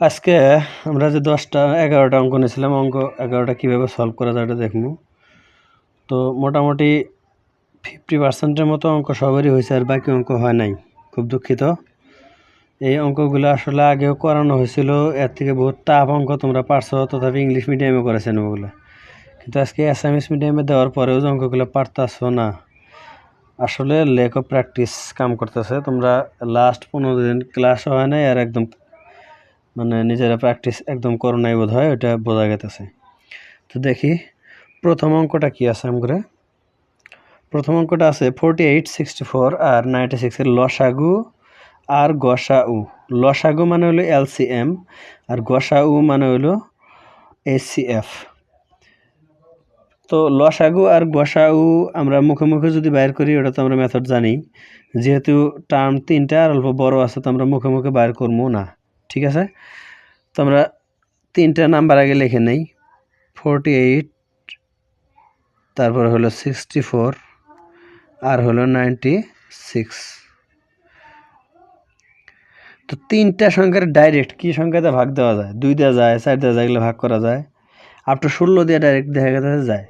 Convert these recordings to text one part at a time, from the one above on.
আজকে আমরা যে 10টা 11টা অঙ্ক নিয়েছিলাম, অঙ্ক 11টা কীভাবে সলভ করা যায় এটা দেখব। তো মোটামুটি 50%-এর মতো অঙ্ক সবারই হয়েছে, আর বাকি অঙ্ক হয় নাই। খুব দুঃখিত। এই অঙ্কগুলো আসলে আগেও করানো হয়েছিল, এর থেকে বহুত টাফ অঙ্ক তোমরা পারছো, তথাপি ইংলিশ মিডিয়ামে করেছেন ওগুলো। কিন্তু আজকে অ্যাসামিস মিডিয়ামে দেওয়ার পরেও যে অঙ্কগুলো পারতাছো না, আসলে ল্যাক অফ প্র্যাকটিস কাম করতেছে। তোমরা লাস্ট 15 দিন ক্লাস হয় নাই, আর একদম মানে নিজেরা প্র্যাকটিস একদম করো নাই বোধ হয়, ওটা বোঝা গেছে। তো দেখি প্রথম অঙ্কটা কি আছে। আমরা প্রথম অঙ্কটা আছে 48, 64 আর 96 এর লসাগু আর গসাউ। লসাগু মানে হলো এলসিএম, আর গসাউ মানে হলো এসিএফ। তো লসাগু আর গসাউ আমরা মুখে মুখে যদি বাইর করি, ওটা তো আমরা মেথড জানি। যেহেতু টার্ম তিনটা আর অল্প বড় আছে, তো আমরা মুখে মুখে বাইর করবো না, ঠিক আছে। তো আমরা তিনটা নাম্বার আগে লিখে নেই। 48, তারপর হলো 64 আর হলো 96। তো তিনটা সংখ্যার ডাইরেক্ট কি সংখ্যাতে ভাগ দেওয়া যায়? 2 দেওয়া যায়, 4 দেওয়া যায়, এগুলো ভাগ করা যায়। আপ টু 16 দিয়ে ডাইরেক্ট দেখা গেছে যায়।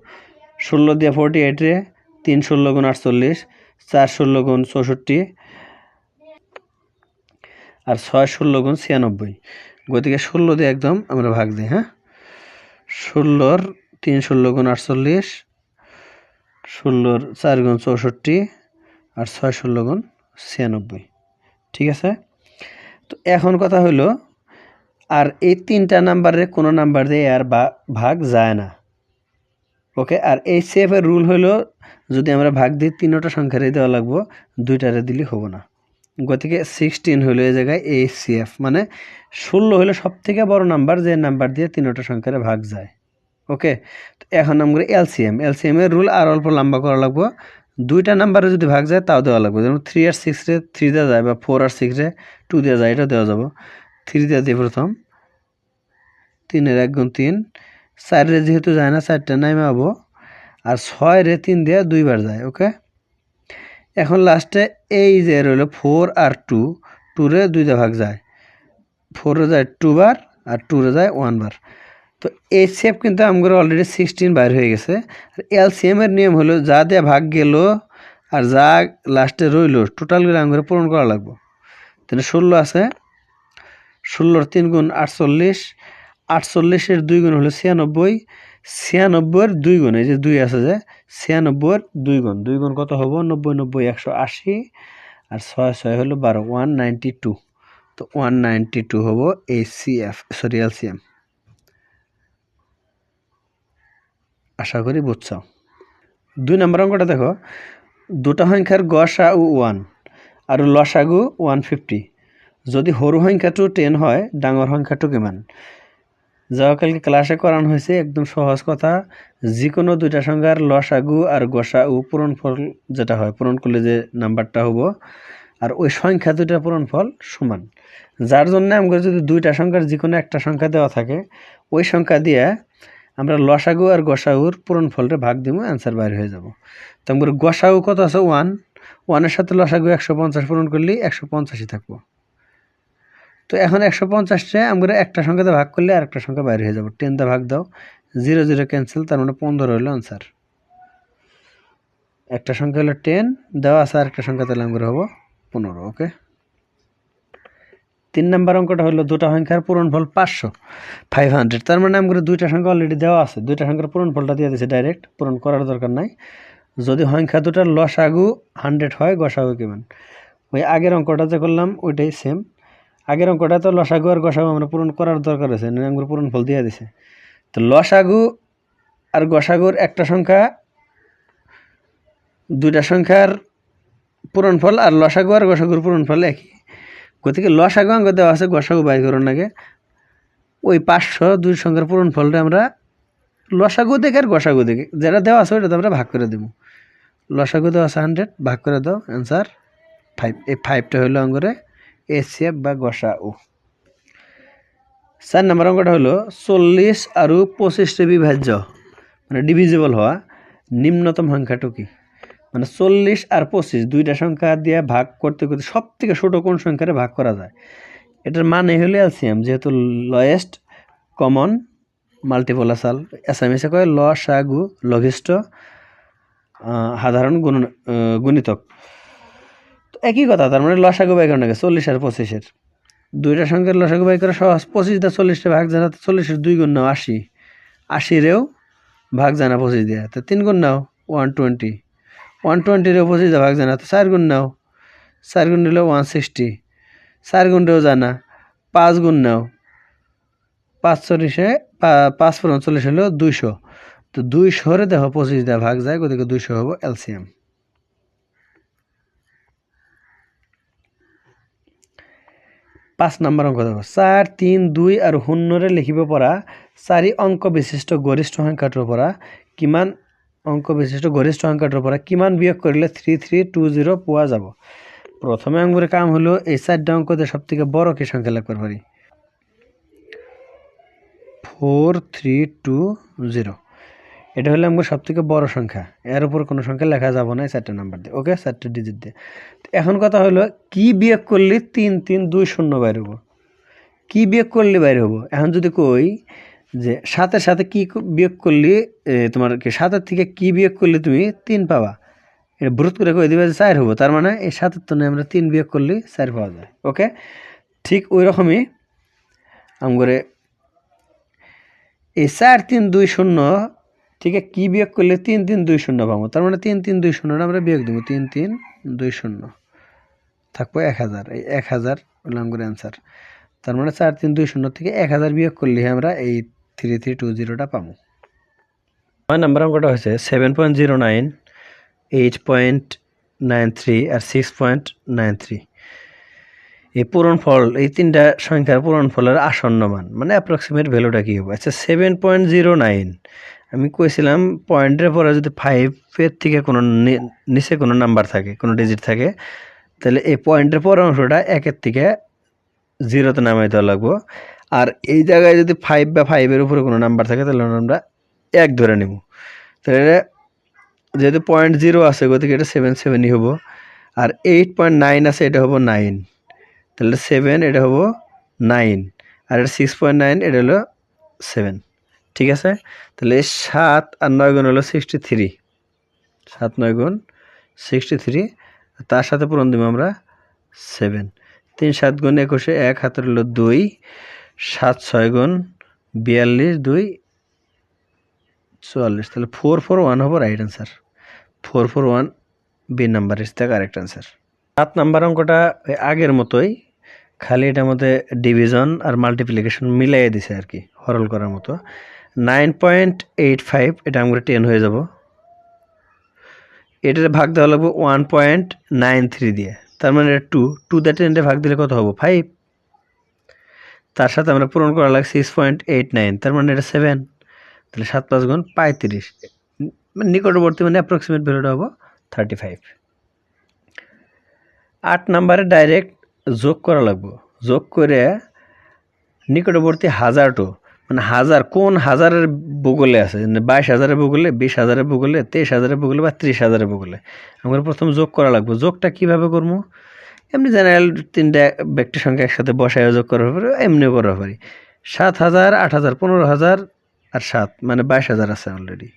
16 দিয়ে 48-রে 3 16 গুণ 48, 4 16 গুণ 64 আর 6 16 গুণ 96। গতিকে 16 দিয়ে একদম আমরা ভাগ দিই। হ্যাঁ, 16-র 3 16 গুণ 48, 16-র 4 গুণ 64 আর 6 16 গুণ 96। ঠিক আছে। তো এখন কথা হলো, আর এই তিনটা নাম্বারের কোনো নাম্বার দিয়ে আর ভাগ যায় না। ওকে। আর এই সেফ এর রুল হলো, যদি আমরা ভাগ দিই তিনটা সংখ্যারই দেওয়া লাগবো, দুইটারে দিলে হবো না। গতিকে 16 হলো এই জায়গায় ACF, মানে 16 হলো সব থেকে বড় নাম্বার, যে নাম্বার দিয়ে তিনটা সংখ্যারে ভাগ যায়। ওকে। তো এখন আমরা এলসিএম এর রুল আর অল্প লম্বা করা লাগবো। দুইটা নাম্বারে যদি ভাগ যায় তাও দেওয়া লাগবে। যেমন 3 আর 6-রে 3 দেওয়া যায়, বা 4 আর 6-রে 2 দেওয়া যায়, এটা দেওয়া যাবো। 3 দিয়ে দিই প্রথম, 3-এর 1 গুণ 3, 4-রে যেহেতু যায় না 4টা নাইমে পাবো, আর 6-রে 3 দিয়ে 2 বার যায়। ওকে। এখন লাস্টে এই যে রইল 4 আর 2, 2-রে 2 দিয়ে ভাগ যায়, 4-রে যায় 2 বার আর 2-রে যায় 1 বার। তো এই শেপ কিন্তু আমাদের অলরেডি 16 বাইর হয়ে গেছে। আর এলসিএম এর নিয়ম হলো, যা দিয়ে ভাগ গেল আর যা লাস্টে রইল টোটালগুলো আমাদের পূরণ করা লাগবে। তাহলে 16 আছে, 16-র 3 গুণ 48, 48-এর 2 গুণ হলো 96, 96-এর 2 গুণ, এই যে 2 আছে, যে 96-এর 2 গুণ, 2 গুণ কত হবো? 90, 90 180 আর 6 6 হলো 12, 192। তো 192 হবো এলসিএম। আশা করি বুঝছো। 2 নম্বর অঙ্কটা দেখো, দুটা সংখ্যার গসাউ 1 আর লসাগু 150। যদি সরু সংখ্যাটো 10 হয়, ডাঙর সংখ্যাটো কিমান? যাওয়াকালকে ক্লাসে করানো হয়েছে, একদম সহজ কথা। যে কোনো দুইটা সংখ্যার লসাগু আর গসাউ পূরণফল যেটা হয়, পূরণ করলে যে নাম্বারটা হবো, আর ওই সংখ্যা দুইটা পূরণফল সমান। যার জন্য আমরা যদি দুইটা সংখ্যার যে কোনো একটা সংখ্যা দেওয়া থাকে, ওই সংখ্যা দিয়ে আমরা লসাগু আর গসাউর পূরণফলটা ভাগ দিব, অ্যান্সার বাইর হয়ে যাব। তো আমরা গসাউ কত আছে? 1, 1-এর সাথে লসাগু 150 পূরণ করলে 150ই থাকবো। তো এখন 150-টা আমরা একটা সংখ্যাতে ভাগ করলে আর একটা সংখ্যা বাইর হয়ে যাব। 10 দিয়ে ভাগ দাও, 0 0 ক্যান্সেল, তার মানে 15 হলো আনসার। একটা সংখ্যা হলো 10 দেওয়া আছে, আর একটা সংখ্যা তাহলে আমরা হবো 15। ওকে। 3 নম্বর অঙ্কটা হলো, দুটা সংখ্যার পূরণফল 500, তার মানে আমরা দুইটা সংখ্যা অলরেডি দেওয়া আছে, দুইটা সংখ্যার পূরণফলটা দিয়ে দিয়েছে ডাইরেক্ট, পূরণ করার দরকার নাই। যদি সংখ্যা দুটার লসাগু 100 হয়, গসাগু কিমান? ওই আগের অঙ্কটা যে করলাম ওইটাই সেম। আগের অঙ্কটা তো লসাগু আর গসাগু আমরা পূরণ করার দরকার আছে, আমরা পূরণফল দিয়ে দিছে। তো লসাগু আর গসাগুর একটা সংখ্যা, দুইটা সংখ্যার পূরণফল, আর লসাগু আর গসাগুর পূরণফল একই। গতিকে লসাগু অঙ্ক দেওয়া আছে, গসাগু বাইর করুন আগে। ওই 500 দুই সংখ্যার পূরণফলটা আমরা লসাগু দেখে আর গসাগু দেখে যেটা দেওয়া আছে ওইটা আমরা ভাগ করে দেবো। লসাগু দেওয়া আছে 100, ভাগ করে দাও, অ্যান্সার 5। এই 5টা হলো অঙ্গরে এসিএফ বা গসাউ। 4 নম্বর অঙ্কটা হলো 40 আর 25 বিভাজ্য, মানে ডিভিজিবল হওয়া নিম্নতম সংখ্যাটা কি? মানে 40 আর 25 দুইটা সংখ্যা দিয়ে ভাগ করতে করতে সব থেকে ছোট কোন সংখ্যারে ভাগ করা যায়, এটার মানে হলো এলসিএম, যেহেতু লয়েস্ট কমন মাল্টিপল আসাল, এসামিসে কয় লসাগু, লঘিষ্ঠ সাধারণ গুণিতক। একই কথা, তার মানে লসাগু বাই করার 40 আর 25-এর দুইটা সংখ্যার লসাগু বাই করা সহজ। 25 দিয়ে 40 ভাগ জানা, 40-এর 2 গুণ নাও 80, 80-রেও ভাগ জানা 25 দিয়ে, তো 3 গুণ নাও 120, 120-রেও 25 দিয়ে ভাগ জানা, তো 4 গুণ নাও, 4 গুণ নিলেও 160, 4 গুণটাও জানা, 5 গুণ নাও, 5 4 40 হলো 200, তো 200-রে দেখো 25 দিয়ে ভাগ যায়, গতিকে 200 হবো এলসিএম। 5 নম্বর অঙ্ক দেখো, 4 3 2 আর 0-রে লিখিব পরা 4 অঙ্ক বিশিষ্ট গরিষ্ঠ সংখ্যাটোৰ পৰা কিমান অঙ্ক বিশিষ্ট গরিষ্ঠ সংখ্যাটোৰ পৰা কিমান বিয়োগ কৰিলে 3320 পোৱা যাব। প্রথমে আমাদের কাম হলো এই 4টা অঙ্কতে সব থেকে বড় কি সংখ্যা লিখতে পারি, 4320, এটা হলো আমাদের সব থেকে বড় সংখ্যা, এর উপর কোনো সংখ্যা লেখা যাবে না 4টা নাম্বার দিয়ে, ওকে 4টা ডিজিট দিয়ে। এখন কথা হলো কি বিয়োগ করলে 3320 বাইর হবো, কি বিয়োগ করলে বাইর হবো। এখন যদি কই যে 7-এর সাথে কি বিয়োগ করলে তোমার কি 7-এর থেকে কি বিয়োগ করলে তুমি 3 পাবা, এটা ব্রুত করে কই দিবে যে 4 হবো, তার মানে এই 7-এর তো আমরা 3 বিয়োগ করলে 4 পাওয়া যায়, ওকে। ঠিক ওই রকমই আমগরে এই 4320 থেকে কি বিয়োগ করলে 3320 পাবো, তার মানে 3320 আমরা বিয়োগ দেবো, 3320 থাকবো 1000, এই 1000 হলো আমগরে অ্যান্সার। তার মানে 4320 থেকে 1000 বিয়োগ করলে আমরা এই 3320টা পাবো। 9 নম্বর অঙ্কটা হচ্ছে 7.09, 8.93 আর 6.93। এই পূরণফল, এই তিনটা সংখ্যার পূরণফলের আসন্ন মান মানে অ্যাপ্রক্সিমেট ভ্যালুটা কি হবে। আচ্ছা 7.09 আমি কইছিলাম পয়েন্টের পরে যদি 5-এর থেকে কোনো নিচে কোনো নাম্বার থাকে, কোনো ডিজিট থাকে, তাহলে এই পয়েন্টের পরের অংশটা 1-এর থেকে 0-তে নামাই দেওয়া লাগবো। আর এই জায়গায় যদি 5 বা 5-এর উপরে কোনো নাম্বার থাকে তাহলে আমরা 1 ধরে নেব। তাহলে যেহেতু 0.0 আছে গতিকে এটা 7.7ই হবো, আর 8.9 আছে এটা হবো 9, তাহলে 7 এটা হবো 9, আর এটা 6.9 এটা হলো 7, ঠিক আছে। তাহলে 7 আর 9 গুণ হলো 63, 7 9 গুণ 63, তার সাথে পূরণ দিব আমরা 7, 3 7 গুণ 21, 1 হাতের হলো 2, 7 6 গুণ 42, 2 44, তাহলে 441 হবো right answer. 441 B number is the correct answer. 7 number অঙ্কটা আগের মতোই, খালি এটার মধ্যে ডিভিশন আর মাল্টিপ্লিকেশন মিলাইয়ে দিছে আর কি, সরল করার মতো। 9.85 এটা আমরা 10 হয়ে যাব, এটার ভাগ দেওয়া লাগবে 1.93 দিয়ে, তার মানে 2 দিয়ে 10 ভাগ দিলে কত হবো 5, তার সাথে আমরা পূরণ করা লাগে 6.89, তার মানে এটা 7, তাহলে 7 5 গুণ 35, নিকটবর্তী মানে অ্যাপ্রক্সিমেট ভ্যালুটা হবো 35। 8 নাম্বারে ডাইরেক্ট যোগ করা লাগবে, যোগ করে নিকটবর্তী হাজারটো মানে হাজার কোন হাজারের বগলে আছে, 22,000-এর বগলে, 20,000-এর বগলে, 23,000-এর বগলে বা 30,000-এর বগলে, আমরা প্রথম যোগ করা লাগবে। যোগটা কিভাবে করবো, এমনি জেনারেল 3টা ব্যক্তি সংখ্যা একসাথে বসায় যোগ করা পারি, এমনিও করা পারি। 7,000 8,000 15,000 আর 7 মানে 22,000 আছে অলরেডি,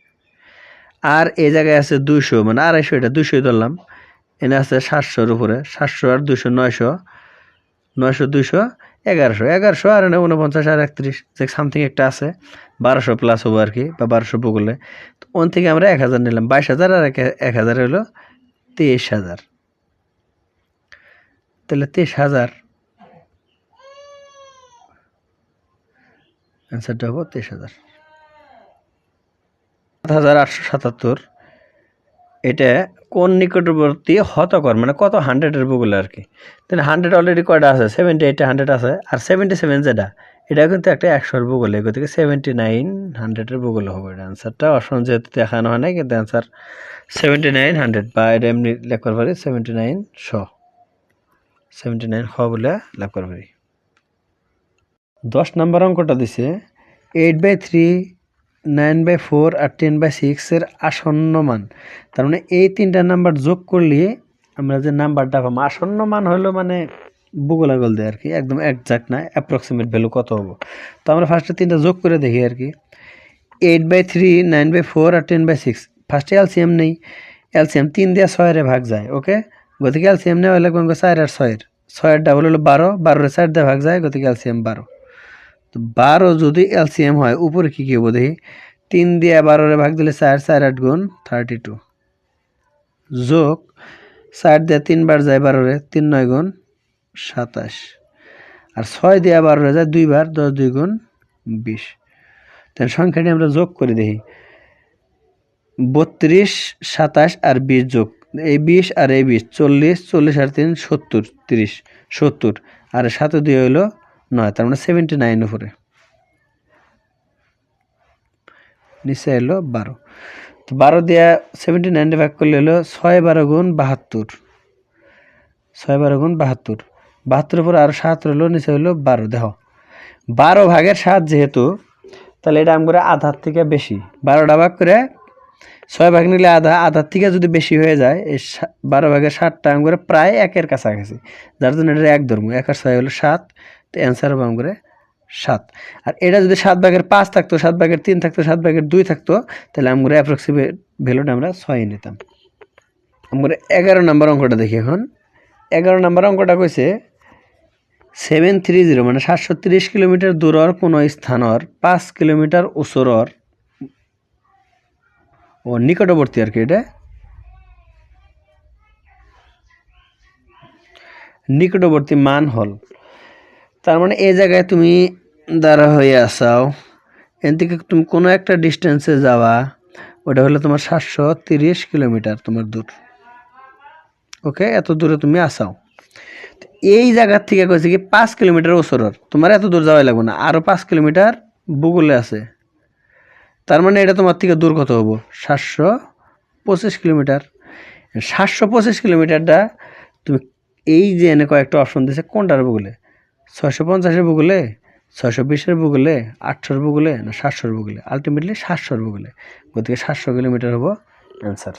আর এই জায়গায় আছে 200 মানে 250, এটা 200 ধরলাম, এনে আছে 700-এর উপরে, 700 আর 200 900, 900 200 1100, 1100 আর 49 আর 31, যে সামথিং একটা আছে 1200 প্লাস হবো আর কি, বা 1200 বগলে, তো ওন থেকে আমরা 1000 নিলাম, 22,000 আর 1000 হলো 23,000, তাহলে 23,000 অ্যান্সারটা হবো 23,000। 7,877 এটা কোন নিকটবর্তী হতকর মানে কত 100-এর বগলে আর কি, তাহলে 100 অলরেডি কয়টা আছে, 78 100 আছে, আর 77 যেটা এটা কিন্তু একটা 100-এর বগলে, গতিকে 79 100-এর বগলে হবে এটা অ্যান্সারটা। অপশন যেহেতু দেখানো হয় নাই কিন্তু অ্যান্সার 79 100, বা এটা এমনি লেখার পারি 79 বলে লেখার পারি। 10 নম্বর অঙ্কটা দিছে 8/3 9/4 আর 10/6-এর আসন্ন মান, তার মানে এই 3টা নাম্বার যোগ করলে আমরা যে নাম্বারটা পাবো, আসন্ন মান হলো মানে ভূগোল আগল দেয় আর কি, একদম একজাক্ট না, অ্যাপ্রক্সিমেট ভ্যালু কত হবো। তো আমরা ফার্স্টে 3টা যোগ করে দেখি আর কি। 8/3, 9/4 আর 10/6। ফার্স্টে এলসিএম নেই, এলসিএম 3 দিয়ে 6 ভাগ যায়। ওকে, গতিকে এলসিএম নেওয়া লাগবে 4 আর 6-এর, 6-এর ডাবল হলো 12, 12-এর 4 দিয়ে ভাগ যায়, গতিকে এলসিএম 12। তো 12 যদি এলসিএম হয়, উপরে কি কি হবো দেখি। 3 দিয়ে 12-রে ভাগ দিলে 4, 4 8 গুণ 32, যোগ 4 দিয়ে 3 বার যায় 12-রে, 3 9 গুণ 27, আর 6 দিয়ে 12-রে যায় 2 বার, 10 2 গুণ 20। তাহলে সংখ্যাটি আমরা যোগ করে দেখি। 32, 27 আর 20 যোগ, এই 20 আর এই 20, 40, 40 আর 3 70, 30 70, আর 7 2 হইলো 9, তার মানে 79 উপরে, নিচে এলো 12। তো 12 দিয়া 79 ভাগ করলে হলো 6 12 গুণ 72, 6 12 গুণ 72, 72 উপর আরো 7 হলো, নিচে হলো 12। দেখো 12 ভাগের 7 যেহেতু, তাহলে এটা আমরা আধার থেকে বেশি, 12টা ভাগ করে 6 ভাগ নিলে আধা, আধার থেকে যদি বেশি হয়ে যায়, এই 12 ভাগের 7টা আমরা প্রায় 1-এর কাছাকাছি, যার জন্য এটা 1 ধরবো। 1 আর 6 হলো 7, তো অ্যান্সার হবে আমরা 7। আর এটা যদি 7 ভাগের 5 থাকতো, 7 ভাগের 3 থাকতো, 7 ভাগের 2 থাকতো, তাহলে আমরা অ্যাপ্রক্সিমেট ভ্যালুটা আমরা 6 নিতাম। আমরা 11 নম্বর অঙ্কটা দেখি এখন। 11 নম্বর অঙ্কটা কইছে 730 মানে 730 কিলোমিটার দূরর কোনো স্থানৰ 5 কিলোমিটার ওচৰৰ ও নিকটবর্তী আর কি, এটা নিকটবর্তী মান হল। তার মানে এই জায়গায় তুমি দাঁড়া হয়ে আসাও, এন থেকে তুমি কোনো একটা ডিস্টেন্সে যাওয়া, ওটা হলো তোমার 730 কিলোমিটার তোমার দূর। ওকে, এত দূরে তুমি আসাও। এই জায়গার থেকে কইছে কি 5 কিলোমিটার ওচরের, তোমার এত দূর যাওয়াই লাগবে না, আরো 5 কিলোমিটার ভূগোলে আছে। তার মানে এটা তোমার থেকে দূর কত হবো, 725 কিলোমিটার। 725 কিলোমিটারটা তুমি এই যে এনে কয়েকটা অপশন দিয়েছে, কোনটার ভূগোলে, 650-এর ভূগোলে, 620-এর ভূগোলে, 800-এর ভূগোলে, না 700-এর ভূগোলে, আলটিমেটলি 700-এর ভূগোলে। গতিকে 700 কিলোমিটার হবো অ্যান্সার।